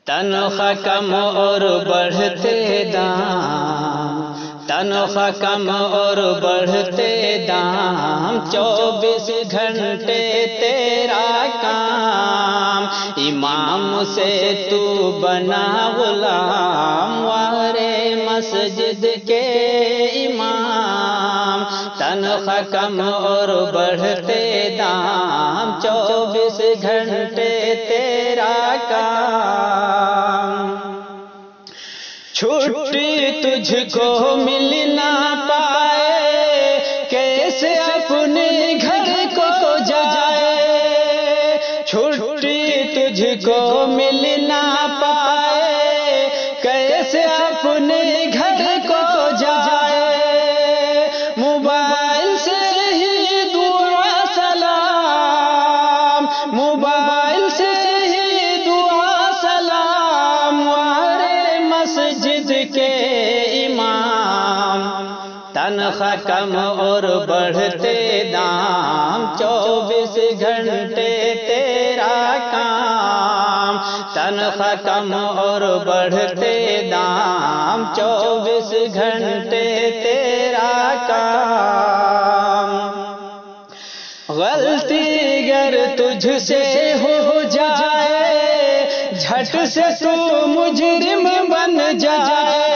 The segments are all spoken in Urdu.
تنخواہ کم اور بڑھتے دام، تنخواہ کم اور بڑھتے دام، 24 گھنٹے تیرا کام، امام سے تو بنا غلام، وارے مسجد کے امام، تنخواہ کم اور بڑھتے دام، 24 گھنٹے تیرا کام، چھٹی تجھ کو مل نہ پائے، کیسے اپنے گھر کو جائے، چھٹی تجھ کو مل نہ پائے، کیسے اپنے گھر کو جائے، موبائل سے ہی دعا سلام، موبائل سے ہی دعا سلام، وارے مسجد کے امام، تنخواہ کم اور بڑھتے دام، 24 گھنٹے تیرا کام، تنخواہ کم اور بڑھتے دام، 24 گھنٹے تیرا کام، غلطی گر تجھ سے ہو جائے، جھٹ سے تو مجرم بن جائے،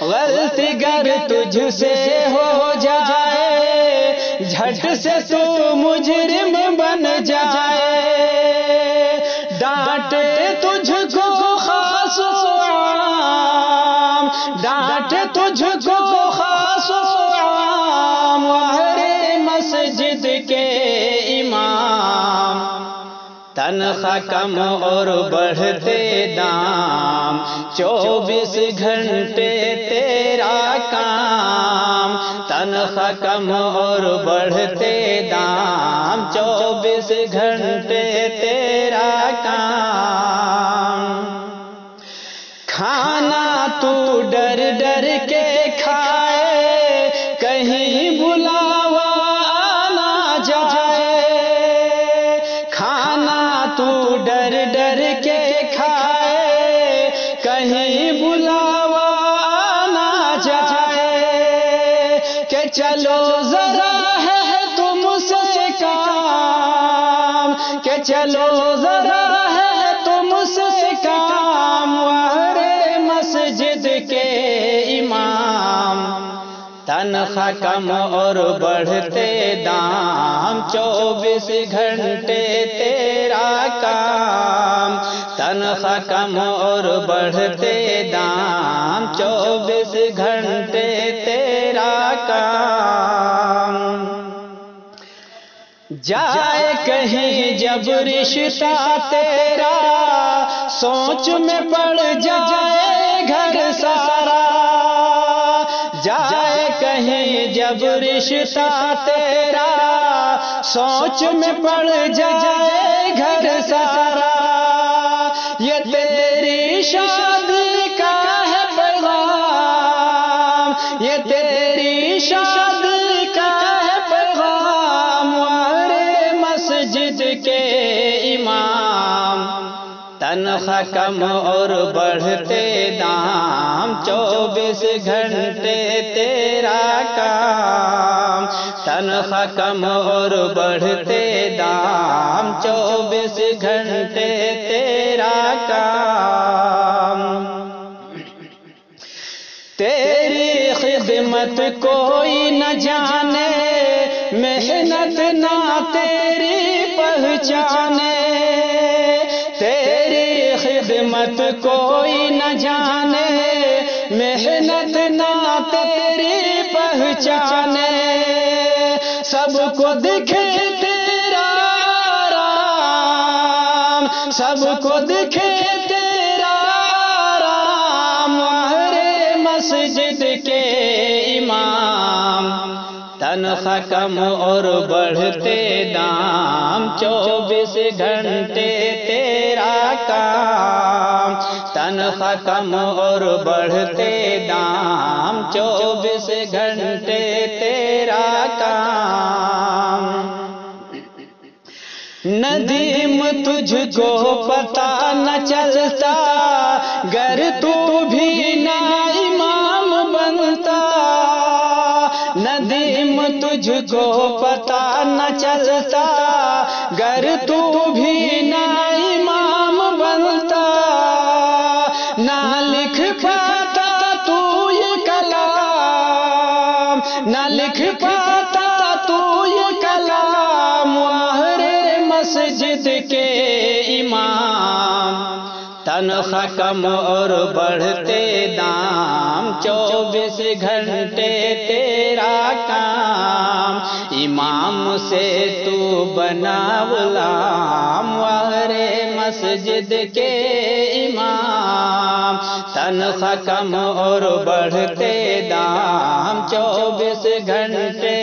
غلطی گر تجھ سے ہو جائے، جھٹ سے تو مجرم بن جائے، ڈانٹے تجھ کو خاص و عام، ڈانٹے تجھ کو خاص و عام، وارے مسجد کے امام، تنخواہ کم اور بڑھتے دام، 24 گھنٹے تیرا کام، تنخواہ کم اور بڑھتے دام، 24 گھنٹے تیرا کام، کھانا تو ڈر ڈر کے کھائے، کہیں بلاوا نہ جائے، کھانا تو ڈر ڈر کے کھائے، کہیں بلاوا نہ جائے، کہ چلو ذرا ہے تم سے کام، کہ چلو ذرا ہے تم سے کام، وارے مسجد کے امام، تنخواہ کم اور بڑھتے دام، 24 گھنٹے تیرا کام، تنخواہ کم اور بڑھتے دام، 24 گھنٹے تیرا کام، جائے کہیں جب رشتہ تیرا، سوچ میں پڑ جائے گھر سارا، جائے کہیں جب رشتہ تیرا، سوچ میں پڑ جائے گھر سارا، یہ تیری شادی کا ہے پیغام، یہ تیری شادی کا ہے پیغام، وارے مسجد کے امام، تنخواہ کم اور بڑھتے دام، 24 گھنٹے تیرا کام، تنخواہ کم اور بڑھتے دام، 24 گھنٹے تیرا کام، تیری خدمت کوئی نہ جانے، محنت نہ تیری پہچانے، تیری خدمت کوئی نہ جانے، محنت نہ تیری پہچانے، سب کو دکھے تیرا آرام، سب کو دکھے تیرا آرام، وارے مسجد کے امام، تنخواہ کم اور بڑھتے دام، 24 گھنٹے تیرا کام، تنخواہ کم اور بڑھتے دام، 24 گھنٹے تیرا کام، ندیم تجھ کو پتا نہ چلتا، گر تو بھی نہ امام بنتا، ندیم تجھ کو پتا نہ چلتا، گر تو بھی نہ امام بنتا، نہ لکھ پاتا تو یہ کلام، نہ لکھ پاتا تو یہ کلام، ماہر مسجد کے امام، تنخواہ کم اور بڑھتے دام، 24 گھنٹے تیرا کام، امام سے تو بنا غلام، ماہر مسجد کے امام، تنخواہ کم اور بڑھتے دام، 24 گھنٹے